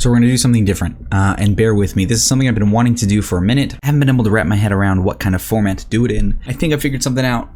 So we're gonna do something different, and bear with me. This is something I've been wanting to do for a minute. I haven't been able to wrap my head around what kind of format to do it in. I think I figured something out,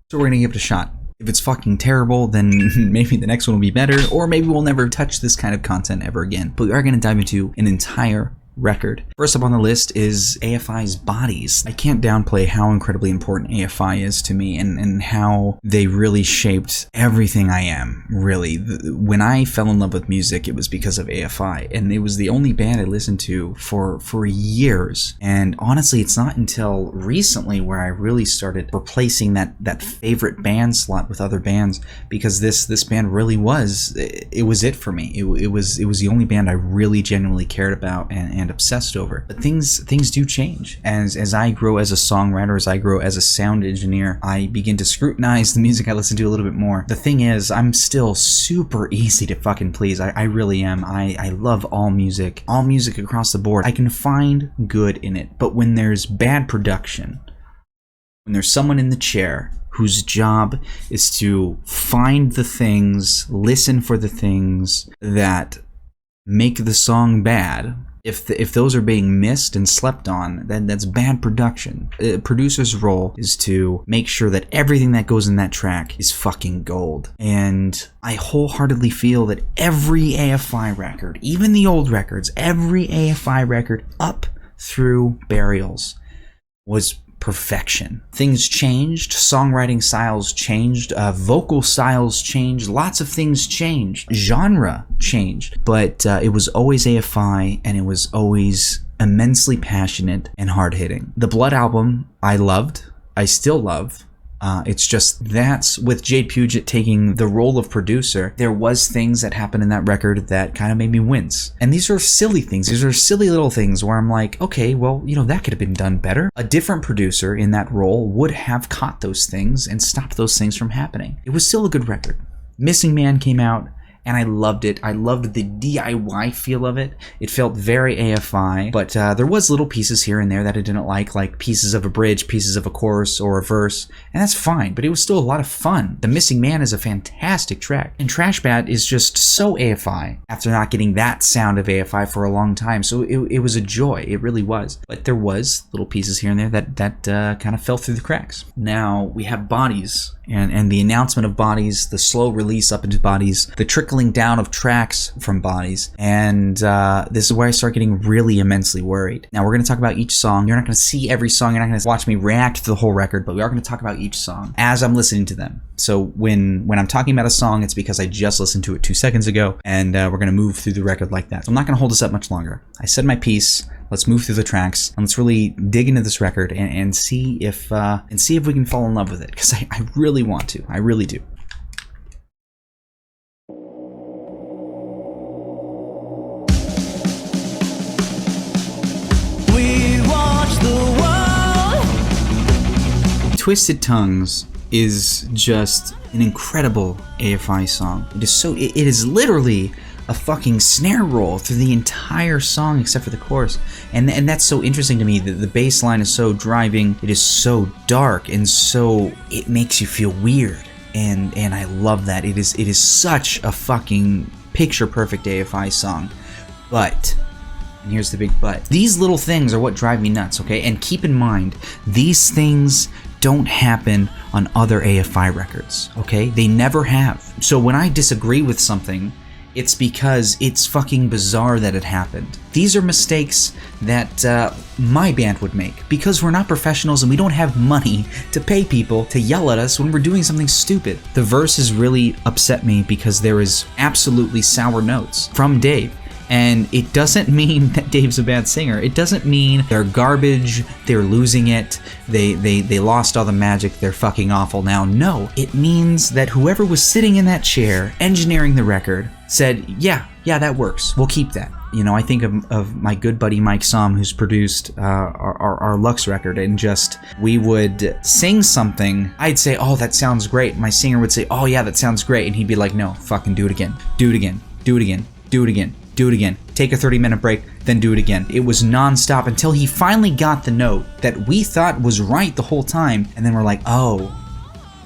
so we're gonna give it a shot. If it's fucking terrible, then maybe the next one will be better, or maybe we'll never touch this kind of content ever again. But we are gonna dive into an entire record. First up on the list is AFI's Bodies. I can't downplay how incredibly important AFI is to me and how they really shaped everything I am, really. When I fell in love with music, it was because of AFI, and it was the only band I listened to for years. And honestly, it's not until recently where I really started replacing that favorite band slot with other bands, because this band really was it for me. It was the only band I really genuinely cared about and obsessed over. But things do change. As I grow as a songwriter, as I grow as a sound engineer, I begin to scrutinize the music I listen to a little bit more. The thing is, I'm still super easy to fucking please. I really am. I love all music across the board. I can find good in it. But when there's bad production, when there's someone in the chair whose job is to find the things, listen for the things that make the song bad, if those are being missed and slept on, then that's bad production. A producer's role is to make sure that everything that goes in that track is fucking gold. And I wholeheartedly feel that every AFI record, even the old records, every AFI record up through Burials was perfection. Things changed, songwriting styles changed, vocal styles changed, lots of things changed, genre changed, but it was always AFI, and it was always immensely passionate and hard-hitting. The Blood album I loved, I still love. It's just that's with Jade Puget taking the role of producer, there was things that happened in that record that kind of made me wince. And these are silly things. These are silly little things where I'm like, okay, well, that could have been done better. A different producer in that role would have caught those things and stopped those things from happening. It was still a good record. Missing Man came out, and I loved it. I loved the DIY feel of it. It felt very AFI, but there was little pieces here and there that I didn't like pieces of a bridge, pieces of a chorus or a verse, and that's fine, but it was still a lot of fun. The Missing Man is a fantastic track, and Trash Bad is just so AFI after not getting that sound of AFI for a long time, so it was a joy. It really was. But there was little pieces here and there that kind of fell through the cracks. Now we have Bodies, and the announcement of Bodies, the slow release up into Bodies, the trickling down of tracks from Bodies, and this is where I start getting really immensely worried. Now we're going to talk about each song. You're not going to see every song, you're not going to watch me react to the whole record, but we are going to talk about each song as I'm listening to them. So when I'm talking about a song, it's because I just listened to it 2 seconds ago, and we're going to move through the record like that. So I'm not going to hold this up much longer. I said my piece. Let's move through the tracks, and let's really dig into this record and see if we can fall in love with it, because I really want to. I really do. Twisted Tongues is just an incredible AFI song. It is literally a fucking snare roll through the entire song except for the chorus, and that's so interesting to me. The bass line is so driving, it is so dark, and so it makes you feel weird, and I love that. It is such a fucking picture perfect AFI song. But, and here's the big but, these little things are what drive me nuts, okay? And keep in mind, these things don't happen on other AFI records, okay? They never have. So when I disagree with something, it's because it's fucking bizarre that it happened. These are mistakes that my band would make, because we're not professionals and we don't have money to pay people to yell at us when we're doing something stupid. The verses really upset me because there is absolutely sour notes from Dave. And it doesn't mean that Dave's a bad singer. It doesn't mean they're garbage, they're losing it, they lost all the magic, they're fucking awful now. No, it means that whoever was sitting in that chair engineering the record said, yeah, that works, we'll keep that. I think of my good buddy Mike Somm, who's produced our Lux record, and just, we would sing something, I'd say, oh, that sounds great. My singer would say, oh yeah, that sounds great, and he'd be like, no, fucking do it again, do it again, do it again, do it again. Do it again. Take a 30-minute break, then do it again. It was non-stop until he finally got the note that we thought was right the whole time, and then we're like, oh,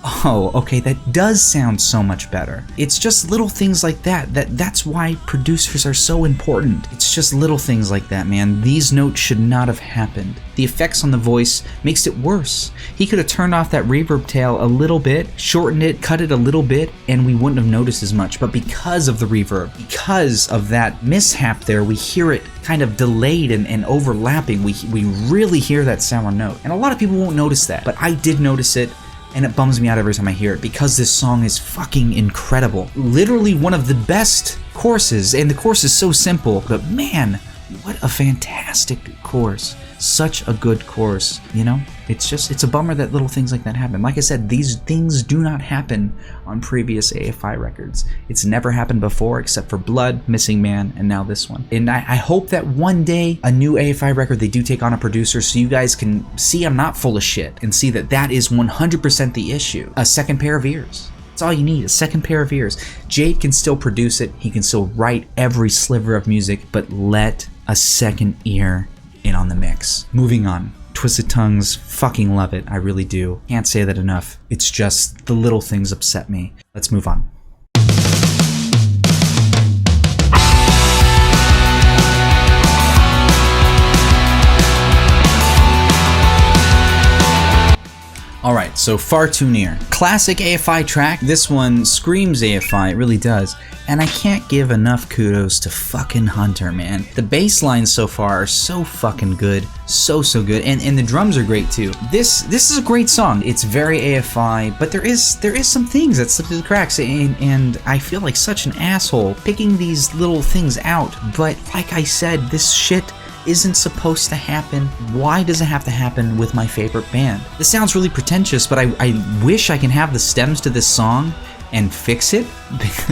Oh, okay, that does sound so much better. It's just little things like that's why producers are so important. It's just little things like that, man. These notes should not have happened. The effects on the voice makes it worse. He could have turned off that reverb tail a little bit, shortened it, cut it a little bit, and we wouldn't have noticed as much. But because of the reverb, because of that mishap there, we hear it kind of delayed and overlapping. We really hear that sour note. And a lot of people won't notice that, but I did notice it. And it bums me out every time I hear it because this song is fucking incredible. Literally one of the best choruses, and the chorus is so simple, but man, what a fantastic chorus. Such a good chorus, you know? It's a bummer that little things like that happen. Like I said, these things do not happen on previous AFI records. It's never happened before except for Blood, Missing Man, and now this one. And I hope that one day, a new AFI record, they do take on a producer so you guys can see I'm not full of shit and see that that is 100% the issue. A second pair of ears. That's all you need, a second pair of ears. Jade can still produce it, he can still write every sliver of music, but let a second ear in on the mix. Moving on. Twisted Tongues, fucking love it. I really do. Can't say that enough. It's just the little things upset me. Let's move on. Alright, so Far Too Near. Classic AFI track. This one screams AFI, it really does. And I can't give enough kudos to fucking Hunter, man. The bass lines so far are so fucking good. So good. And the drums are great too. This is a great song. It's very AFI, but there is some things that slip through the cracks, and I feel like such an asshole picking these little things out. But like I said, this shit isn't supposed to happen. Why does it have to happen with my favorite band? This sounds really pretentious, but I wish I can have the stems to this song and fix it,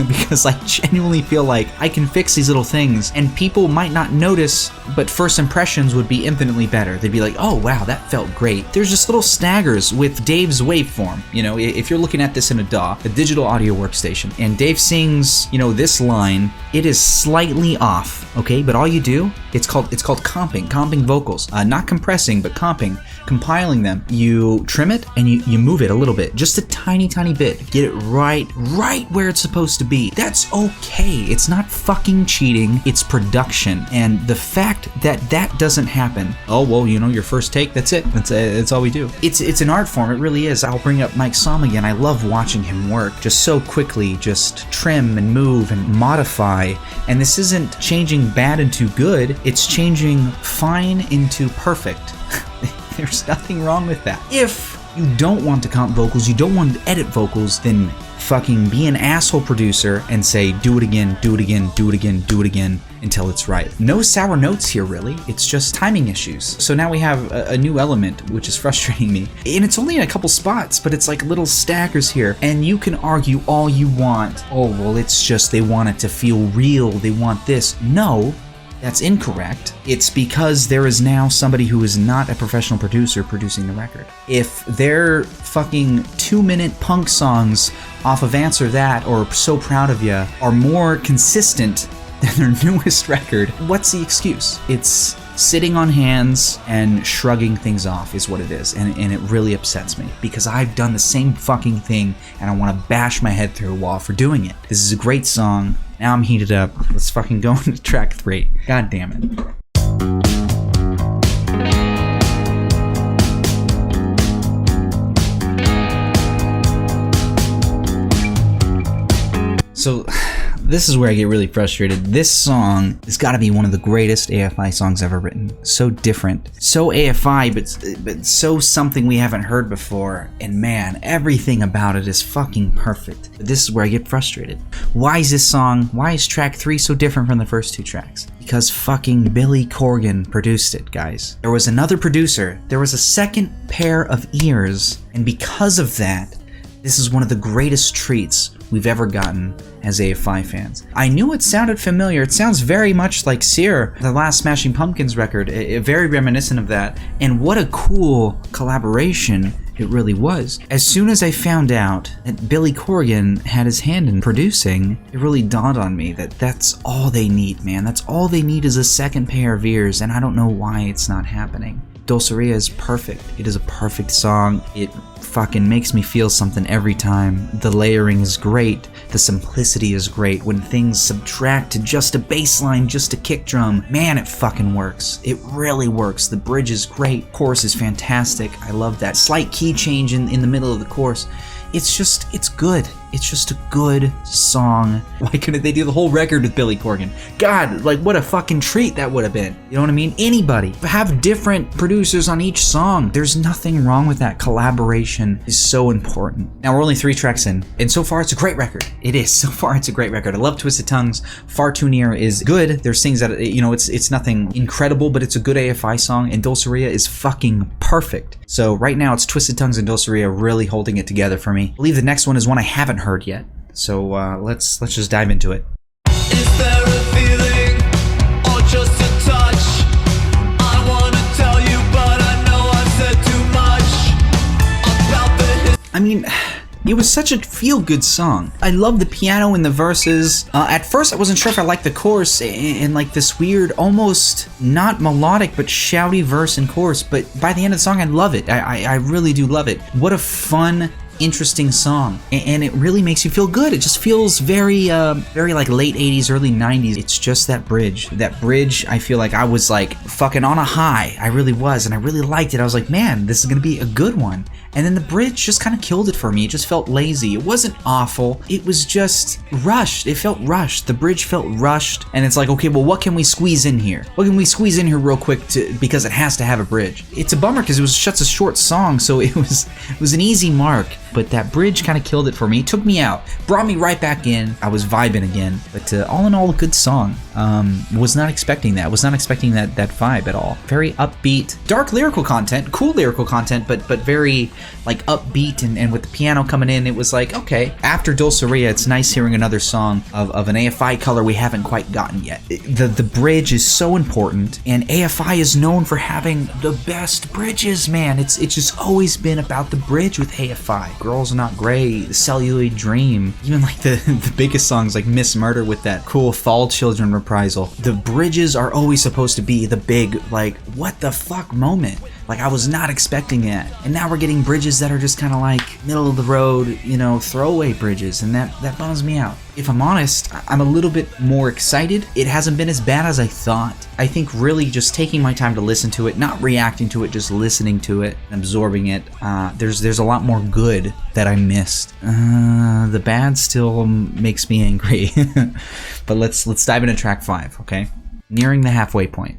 because I genuinely feel like I can fix these little things and people might not notice, but first impressions would be infinitely better. They'd be like, oh wow, that felt great. There's just little snaggers with Dave's waveform. You know, if you're looking at this in a DAW, a digital audio workstation, and Dave sings, you know, this line, it is slightly off, okay? But all you do, it's called comping vocals. Not compressing, but comping, compiling them. You trim it and you move it a little bit, just a tiny bit. Get it right where it's supposed to be. That's okay. It's not fucking cheating. It's production. And the fact that that doesn't happen, oh well, you know, your first take, that's it. That's all we do. It's an art form. It really is. I'll bring up Mike Somm again. I love watching him work just so quickly, just trim and move and modify. And this isn't changing bad into good. It's changing fine into perfect. There's nothing wrong with that. If you don't want to comp vocals, you don't want to edit vocals, then fucking be an asshole producer and say, do it again, do it again, do it again, do it again until it's right. No sour notes here, really. It's just timing issues. So now we have a new element, which is frustrating me. And it's only in a couple spots, but it's like little staggers here. And you can argue all you want. Oh, well, it's just they want it to feel real. They want this. No. That's incorrect. It's because there is now somebody who is not a professional producer producing the record. If their fucking 2-minute punk songs off of Answer That or So Proud of Ya are more consistent than their newest record, what's the excuse? It's sitting on hands and shrugging things off is what it is, and it really upsets me because I've done the same fucking thing and I want to bash my head through a wall for doing it. This is a great song. Now I'm heated up. Let's fucking go into track 3. God damn it. So this is where I get really frustrated. This song has got to be one of the greatest AFI songs ever written. So different, so AFI, but so something we haven't heard before. And man, everything about it is fucking perfect. But this is where I get frustrated. Why is this song, why is track 3 so different from the first 2 tracks? Because fucking Billy Corgan produced it, guys. There was another producer. There was a second pair of ears. And because of that, this is one of the greatest treats we've ever gotten as AFI fans. I knew it sounded familiar. It sounds very much like Sear, the last Smashing Pumpkins record, very reminiscent of that. And what a cool collaboration it really was. As soon as I found out that Billy Corgan had his hand in producing, it really dawned on me that that's all they need, man. That's all they need is a second pair of ears, and I don't know why it's not happening. Dulceria is perfect. It is a perfect song. It fucking makes me feel something every time. The layering is great. The simplicity is great. When things subtract to just a bass line, just a kick drum, man, it fucking works. It really works. The bridge is great. Chorus is fantastic. I love that slight key change in the middle of the chorus. It's good. It's just a good song. Why couldn't they do the whole record with Billy Corgan? God, like what a fucking treat that would have been. You know what I mean? Anybody. Have different producers on each song. There's nothing wrong with that. Collaboration is so important. Now we're only 3 tracks in, and so far it's a great record. It is. So far it's a great record. I love Twisted Tongues. Far Too Near is good. There's things that, you know, it's nothing incredible, but it's a good AFI song, and Dulceria is fucking perfect. So right now it's Twisted Tongues and Dulceria really holding it together for me. I believe the next one is one I haven't heard yet. So let's just dive into it. Is there a feeling or just a touch? I want to tell you, but I know I've said too much about the I mean, it was such a feel-good song. I love the piano in the verses. At first I wasn't sure if I liked the chorus and like this weird, almost not melodic but shouty verse and chorus, but by the end of the song I love it. I really do love it. What a fun, interesting song, and it really makes you feel good. It just feels very like late 80s, early 90s. It's just that bridge. That bridge, I feel like I was like fucking on a high. I really was, and I really liked it. I was like, man, this is gonna be a good one. And then the bridge just kind of killed it for me. It just felt lazy. It wasn't awful. It was just rushed. It felt rushed. The bridge felt rushed, and it's like, okay, well, what can we squeeze in here? What can we squeeze in here real quick because it has to have a bridge? It's a bummer because it was such a short song, so it was an easy mark. But that bridge kind of killed it for me. It took me out, brought me right back in. I was vibing again. But all in all, a good song. Was not expecting that. Was not expecting that vibe at all. Very upbeat, dark lyrical content, cool lyrical content, but very like upbeat and with the piano coming in, it was like, okay. After Dulceria, it's nice hearing another song of an AFI color we haven't quite gotten yet. The bridge is so important, and AFI is known for having the best bridges, man. It's just always been about the bridge with AFI. Girls Are Not Grey, The Celluloid Dream, even like the biggest songs like Miss Murder with that cool Fall Children reprisal. The bridges are always supposed to be the big, like, what the fuck moment. Like, I was not expecting that. And now we're getting bridges that are just kind of like middle of the road, you know, throwaway bridges, and that bums me out. If I'm honest, I'm a little bit more excited. It hasn't been as bad as I thought. I think really just taking my time to listen to it, not reacting to it, just listening to it, absorbing it, there's a lot more good that I missed. The bad still makes me angry. But let's dive into track 5, okay? Nearing the halfway point.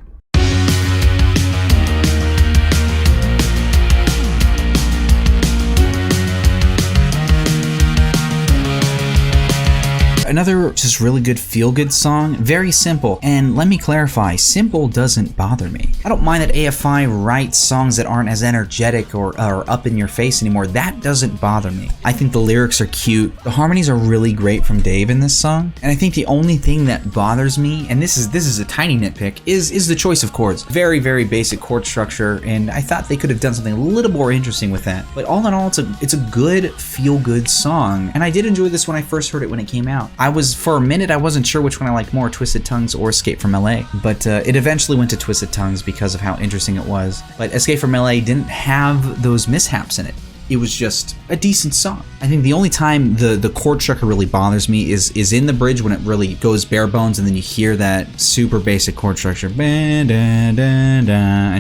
Another just really good feel-good song, very simple, and let me clarify, simple doesn't bother me. I don't mind that AFI writes songs that aren't as energetic or up in your face anymore. That doesn't bother me. I think the lyrics are cute. The harmonies are really great from Dave in this song, and I think the only thing that bothers me, and this is a tiny nitpick, is the choice of chords. Very, very basic chord structure, and I thought they could have done something a little more interesting with that. But all in all, it's a good, feel-good song, and I did enjoy this when I first heard it when it came out. For a minute, I wasn't sure which one I liked more, Twisted Tongues or Escape from LA, but it eventually went to Twisted Tongues because of how interesting it was. But Escape from LA didn't have those mishaps in it. It was just a decent song. I think the only time the chord structure really bothers me is in the bridge when it really goes bare bones and then you hear that super basic chord structure, and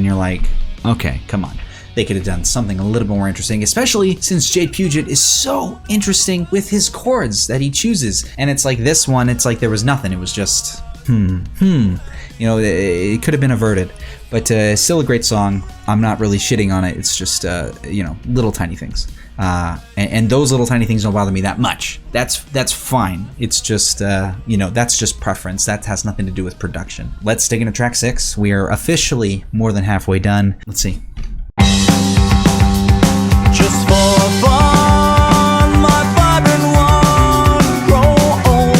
you're like, okay, come on. They could have done something a little bit more interesting, especially since Jade Puget is so interesting with his chords that he chooses. And it's like this one, it's like there was nothing. It was just, You know, it could have been averted. But still a great song. I'm not really shitting on it. It's just, you know, little tiny things. And those little tiny things don't bother me that much. That's fine. It's just, you know, that's just preference. That has nothing to do with production. Let's dig into track 6. We are officially more than halfway done. Let's see. just for fun, my vibrant one, grow old.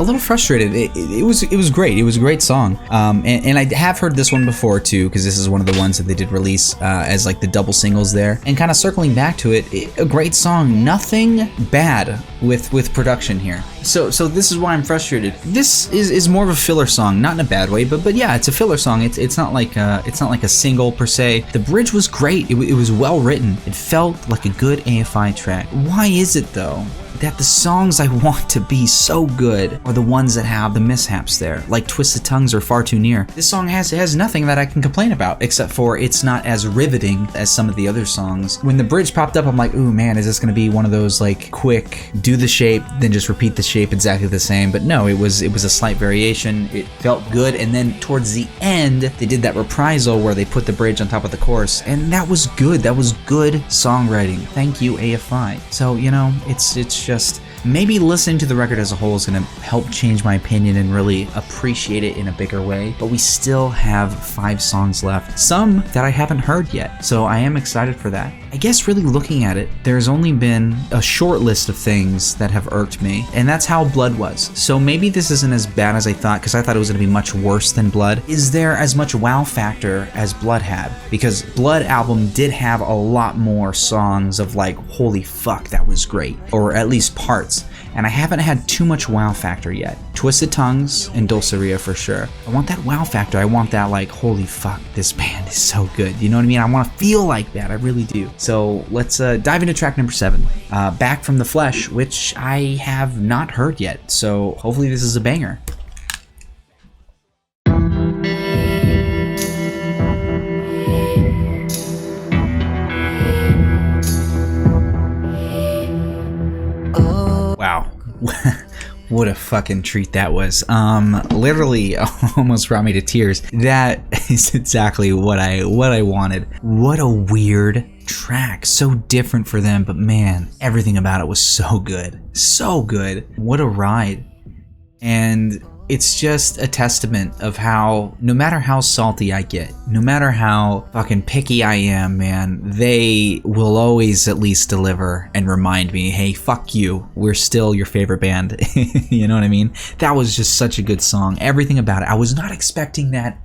a little frustrated. It was great. It was a great song. And I have heard this one before too, because this is one of the ones that they did release as like the double singles there. And kind of circling back to it, a great song. Nothing bad with production here. So this is why I'm frustrated. This is more of a filler song, not in a bad way, but yeah, it's a filler song. It's not like a single per se. The bridge was great. It was well written. It felt like a good AFI track. Why is it though that the songs I want to be so good are the ones that have the mishaps there, like Twisted Tongues or Far Too Near? This song has nothing that I can complain about, except for it's not as riveting as some of the other songs. When the bridge popped up, I'm like, ooh man, is this gonna be one of those like quick, do the shape, then just repeat the shape exactly the same? But no, it was a slight variation. It felt good, and then towards the end, they did that reprisal where they put the bridge on top of the chorus, and that was good. That was good songwriting. Thank you, AFI. So, you know, it's just maybe listening to the record as a whole is going to help change my opinion and really appreciate it in a bigger way. But we still have 5 songs left, some that I haven't heard yet. So I am excited for that. I guess really looking at it, there's only been a short list of things that have irked me, and that's how Blood was. So maybe this isn't as bad as I thought, because I thought it was going to be much worse than Blood. Is there as much wow factor as Blood had? Because Blood album did have a lot more songs of like, holy fuck, that was great, or at least parts. And I haven't had too much wow factor yet. Twisted Tongues and Dulceria for sure. I want that wow factor. I want that like, holy fuck, this band is so good. You know what I mean? I want to feel like that. I really do. So let's dive into track number 7. Back from the Flesh, which I have not heard yet. So hopefully this is a banger. Wow. What a fucking treat that was. Literally almost brought me to tears. That is exactly what I wanted. What a weird track. So different for them, but man, everything about it was so good. So good. What a ride. And it's just a testament of how, no matter how salty I get, no matter how fucking picky I am, man, they will always at least deliver and remind me, hey, fuck you, we're still your favorite band. You know what I mean? That was just such a good song. Everything about it. I was not expecting that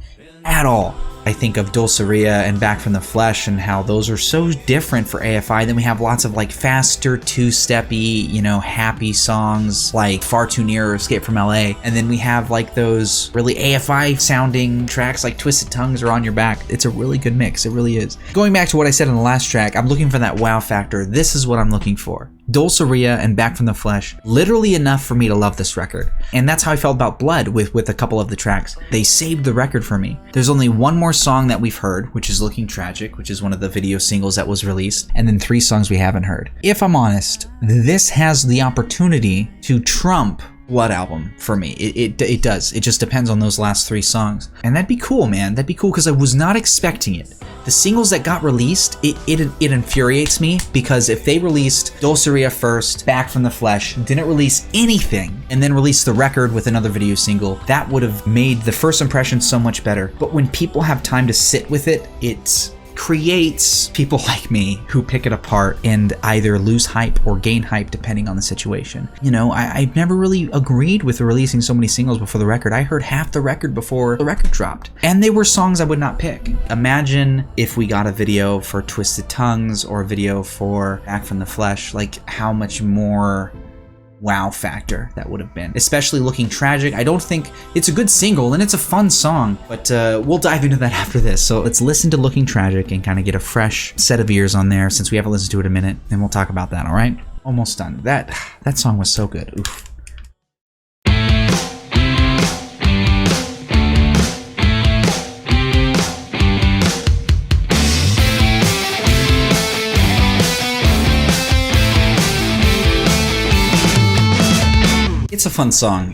at all. I think of Dulceria and Back from the Flesh and how those are so different for AFI. Then we have lots of like faster, two-steppy, you know, happy songs like Far Too Near or Escape from LA. And then we have like those really AFI sounding tracks like Twisted Tongues or On Your Back. It's a really good mix. It really is. Going back to what I said in the last track, I'm looking for that wow factor. This is what I'm looking for. Dulceria and Back from the Flesh, literally enough for me to love this record. And that's how I felt about Blood with a couple of the tracks. They saved the record for me. There's only one more song that we've heard, which is Looking Tragic, which is one of the video singles that was released, and then 3 songs we haven't heard. If I'm honest, this has the opportunity to trump Blood album for me. It does. It just depends on those last 3 songs. And that'd be cool, man. That'd be cool because I was not expecting it. The singles that got released, it infuriates me because if they released Dulceria first, Back from the Flesh, didn't release anything, and then released the record with another video single, that would have made the first impression so much better. But when people have time to sit with it, it creates people like me who pick it apart and either lose hype or gain hype depending on the situation. You know, I've never really agreed with releasing so many singles before the record. I heard half the record before the record dropped, and they were songs I would not pick. Imagine if we got a video for Twisted Tongues or a video for Back from the Flesh, like how much more wow factor that would have been. Especially Looking Tragic. I don't think it's a good single and it's a fun song, but we'll dive into that after this. So let's listen to Looking Tragic and kind of get a fresh set of ears on there since we haven't listened to it in a minute, and we'll talk about that, all right? Almost done. That song was so good. Oof. It's a fun song.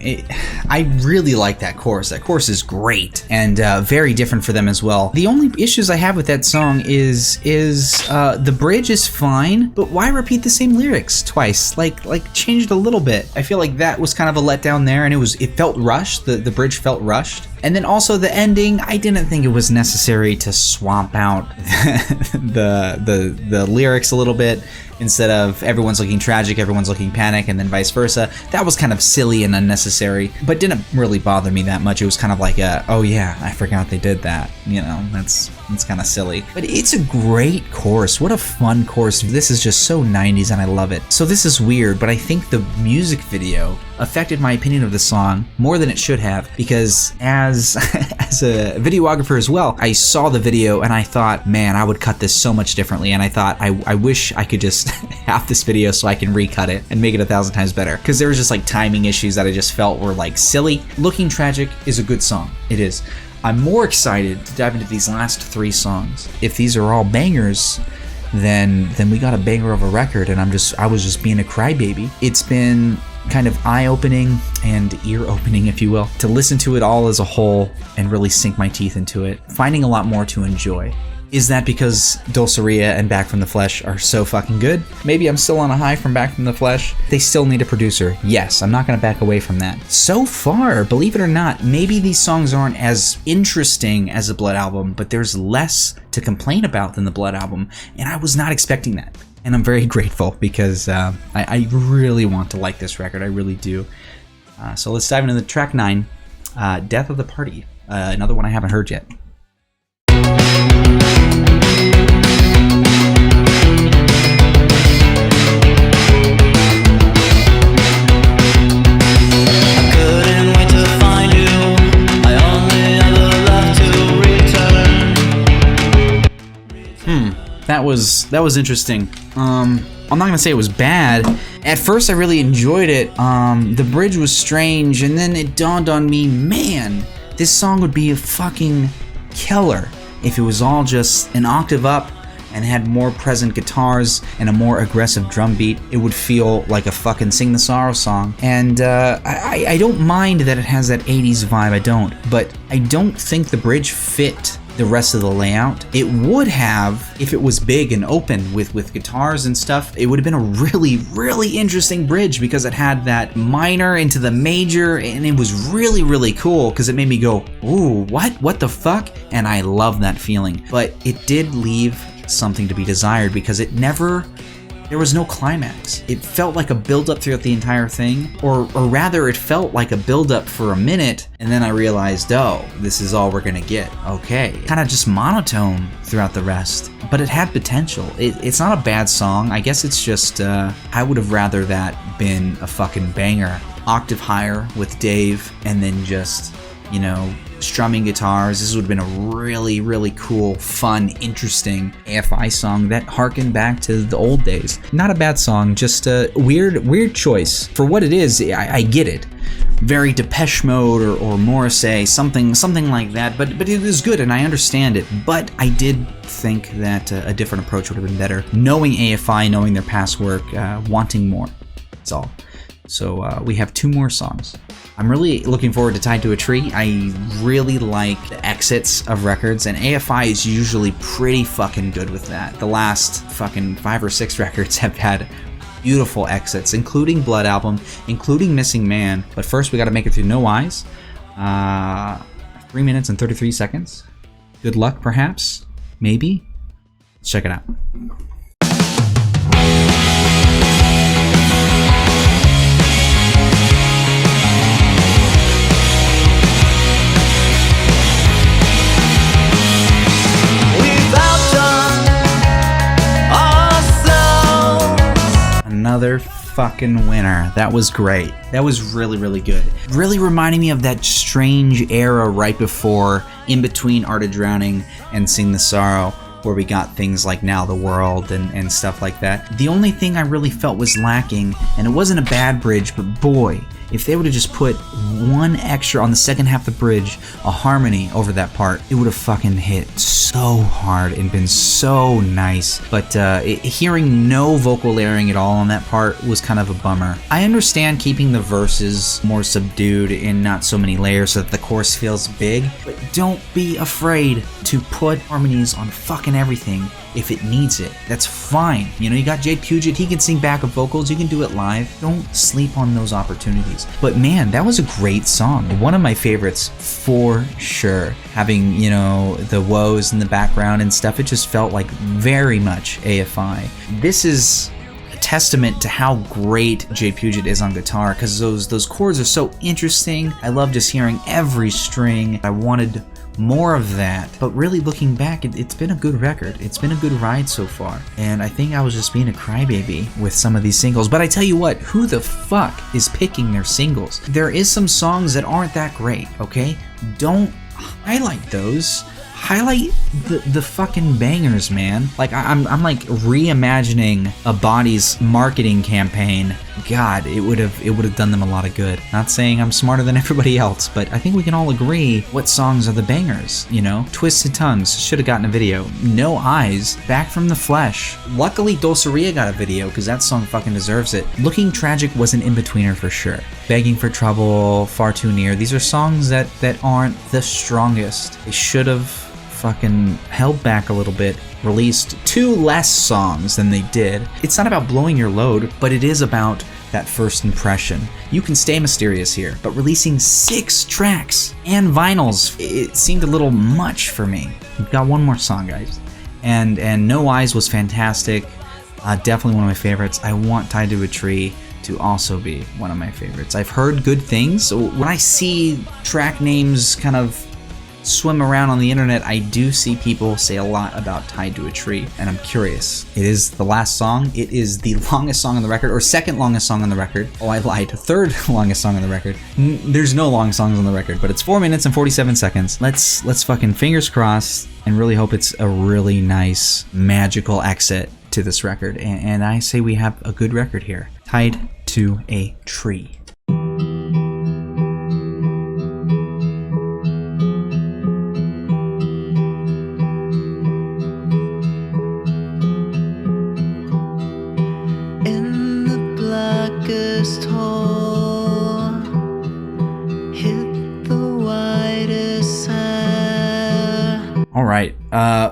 I really like that chorus. That chorus is great and very different for them as well. The only issues I have with that song is the bridge is fine, but why repeat the same lyrics twice? Like change it a little bit. I feel like that was kind of a letdown there, and it felt rushed. The bridge felt rushed. And then also the ending, I didn't think it was necessary to swamp out the lyrics a little bit. instead of everyone's looking tragic, everyone's looking panic, and then vice versa. That was kind of silly and unnecessary, but didn't really bother me that much. It was kind of like oh yeah, I forgot they did that. You know, that's kind of silly. But it's a great chorus. What a fun chorus. This is just so 90s and I love it. So this is weird, but I think the music video affected my opinion of the song more than it should have, because as a videographer as well, I saw the video and I thought, man, I would cut this so much differently, and I thought I wish I could just have this video so I can recut it and make it 1,000 times better, because there was just like timing issues that I just felt were like silly. Looking Tragic is a good song. It is. I'm more excited to dive into these last 3 songs. If these are all bangers, then we got a banger of a record, and I was just being a crybaby. It's been kind of eye-opening and ear-opening, if you will, to listen to it all as a whole and really sink my teeth into it, finding a lot more to enjoy. Is that because Dulceria and Back from the Flesh are so fucking good? Maybe I'm still on a high from Back from the Flesh. They still need a producer. Yes, I'm not gonna back away from that. So far, believe it or not, maybe these songs aren't as interesting as the Blood album, but there's less to complain about than the Blood album, and I was not expecting that. And I'm very grateful, because I really want to like this record. I really do. So let's dive into the track 9, Death of the Party. Another one I haven't heard yet. That was interesting. I'm not gonna say it was bad. At first I really enjoyed it. The bridge was strange, and then it dawned on me, man, this song would be a fucking killer if it was all just an octave up and had more present guitars and a more aggressive drum beat. It would feel like a fucking Sing the Sorrow song. And I don't mind that it has that 80s vibe, I don't. But I don't think the bridge fit the rest of the layout. It would have if it was big and open with guitars and stuff. It would have been a really, really interesting bridge, because it had that minor into the major, and it was really, really cool, because it made me go, ooh, what the fuck? And I love that feeling. But it did leave something to be desired, because there was no climax. It felt like a build-up throughout the entire thing, or rather it felt like a build-up for a minute, and then I realized, oh, this is all we're gonna get. Okay. Kind of just monotone throughout the rest, but it had potential. It's not a bad song. I guess it's just, I would have rather that been a fucking banger. Octave higher with Dave, and then just, you know, strumming guitars. This would have been a really, really cool, fun, interesting AFI song that harkened back to the old days. Not a bad song, just a weird choice. For what it is, I get it. Very Depeche Mode or Morrissey, something like that, but it is good and I understand it. But I did think that a different approach would have been better. Knowing AFI, knowing their past work, wanting more. That's all. So we have 2 more songs. I'm really looking forward to Tied to a Tree. I really like the exits of records, and AFI is usually pretty fucking good with that. The last fucking 5 or 6 records have had beautiful exits, including Blood album, including Missing Man. But first we gotta make it through No Eyes. 3 minutes and 33 seconds. Good luck, perhaps? Maybe? Let's check it out. Another fucking winner. That was great. That was really, really good. Really reminding me of that strange era right before, in between Art of Drowning and Sing the Sorrow, where we got things like Now the World and stuff like that. The only thing I really felt was lacking, and it wasn't a bad bridge, but boy, if they would have just put 1 extra on the second half of the bridge, a harmony over that part, it would have fucking hit so hard and been so nice. But hearing no vocal layering at all on that part was kind of a bummer. I understand keeping the verses more subdued and not so many layers so that the chorus feels big, but don't be afraid to put harmonies on fucking everything if it needs it. That's fine. You know, you got Jade Puget, he can sing backup vocals, you can do it live. Don't sleep on those opportunities. But man, that was a great song. One of my favorites for sure. Having, you know, the woes in the background and stuff, it just felt like very much AFI. This is testament to how great Jay Puget is on guitar, because those chords are so interesting. I love just hearing every string. I wanted more of that, but really looking back, it's been a good record. It's been a good ride so far, and I think I was just being a crybaby with some of these singles. But I tell you what, who the fuck is picking their singles? There is some songs that aren't that great, okay? Don't highlight those. Highlight the fucking bangers, man. Like I'm like reimagining a Body's marketing campaign. God, it would have done them a lot of good. Not saying I'm smarter than everybody else, but I think we can all agree what songs are the bangers, you know? Twisted Tongues should have gotten a video. No Eyes, Back from the Flesh. Luckily Dulceria got a video because that song fucking deserves it. Looking Tragic was an in-betweener for sure. Begging for Trouble, Far Too Near. These are songs that aren't the strongest. They should have fucking held back a little bit, released 2 less songs than they did. It's not about blowing your load, but it is about that first impression. You can stay mysterious here, but releasing 6 tracks and vinyls, it seemed a little much for me. We've got one more song, guys. And No Eyes was fantastic. Definitely one of my favorites. I want Tied to a Tree to also be one of my favorites. I've heard good things. So when I see track names kind of swim around on the internet, I do see people say a lot about Tied to a Tree, and I'm curious. It is the last song. It is the longest song on the record, or second longest song on the record. Oh, I lied. Third longest song on the record. There's no long songs on the record, but it's 4 minutes and 47 seconds. Let's fucking fingers crossed and really hope it's a really nice, magical exit to this record. And I say we have a good record here. Tied to a Tree. Alright,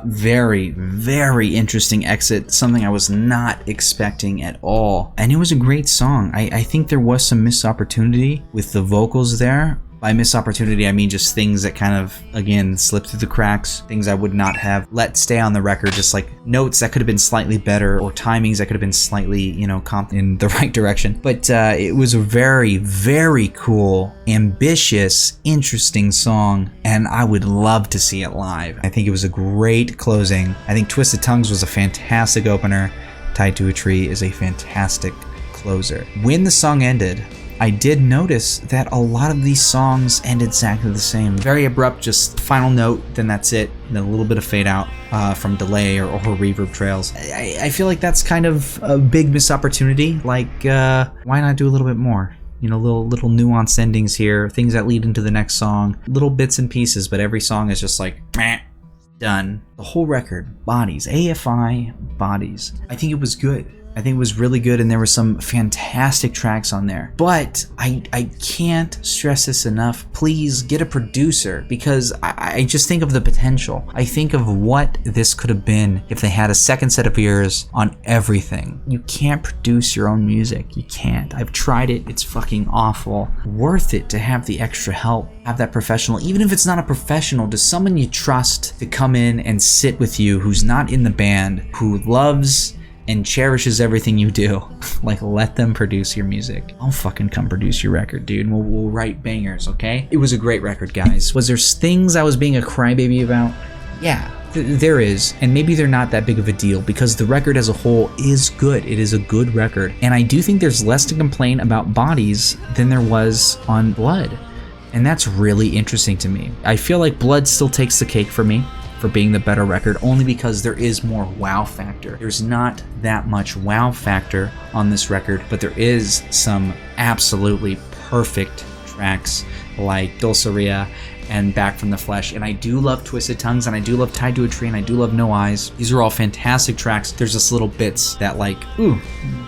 very, very interesting exit, something I was not expecting at all. And it was a great song. I think there was some missed opportunity with the vocals there. By missed opportunity, I mean just things that kind of, again, slipped through the cracks, things I would not have let stay on the record, just like notes that could have been slightly better, or timings that could have been slightly, you know, in the right direction. But it was a very, very cool, ambitious, interesting song, and I would love to see it live. I think it was a great closing. I think Twisted Tongues was a fantastic opener. Tied to a Tree is a fantastic closer. When the song ended, I did notice that a lot of these songs end exactly the same. Very abrupt, just final note, then that's it. And then a little bit of fade out from delay or reverb trails. I feel like that's kind of a big missed opportunity. Like, why not do a little bit more? You know, little nuanced endings here, things that lead into the next song, little bits and pieces, but every song is just like, meh, done. The whole record, Bodies, AFI Bodies. I think it was good. I think it was really good, and there were some fantastic tracks on there. But I can't stress this enough. Please get a producer, because I just think of the potential. I think of what this could have been if they had a second set of ears on everything. You can't produce your own music. You can't. I've tried it. It's fucking awful. Worth it to have the extra help. Have that professional, even if it's not a professional, just someone you trust to come in and sit with you, who's not in the band, who loves and cherishes everything you do. Like, let them produce your music. I'll fucking come produce your record, dude. We'll write bangers, okay? It was a great record, guys. Was there things I was being a crybaby about? Yeah, there is, and maybe they're not that big of a deal, because the record as a whole is good. It is a good record, and I do think there's less to complain about Bodies than there was on Blood, and that's really interesting to me. I feel like Blood still takes the cake for me, for being the better record, only because there is more wow factor. There's not that much wow factor on this record, but there is some absolutely perfect tracks like Dulceria and Back from the Flesh, and I do love Twisted Tongues, and I do love Tied to a Tree, and I do love No Eyes. These are all fantastic tracks. There's just little bits that, like, ooh,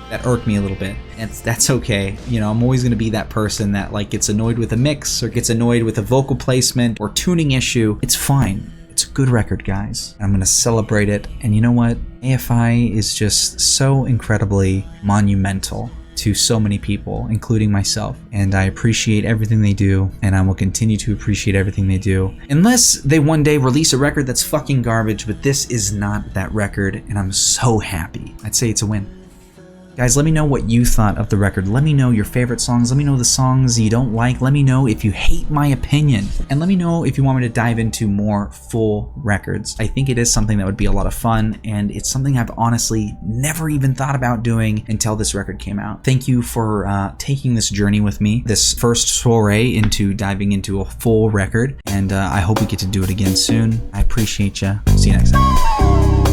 that irk me a little bit. And that's okay. You know, I'm always going to be that person that, like, gets annoyed with a mix, or gets annoyed with a vocal placement or tuning issue. It's fine. It's a good record, guys. I'm going to celebrate it. And you know what? AFI is just so incredibly monumental to so many people, including myself. And I appreciate everything they do, and I will continue to appreciate everything they do. Unless they one day release a record that's fucking garbage, but this is not that record, and I'm so happy. I'd say it's a win. Guys, let me know what you thought of the record. Let me know your favorite songs. Let me know the songs you don't like. Let me know if you hate my opinion. And let me know if you want me to dive into more full records. I think it is something that would be a lot of fun, and it's something I've honestly never even thought about doing until this record came out. Thank you for taking this journey with me, this first soiree into diving into a full record, and I hope we get to do it again soon. I appreciate you. See you next time.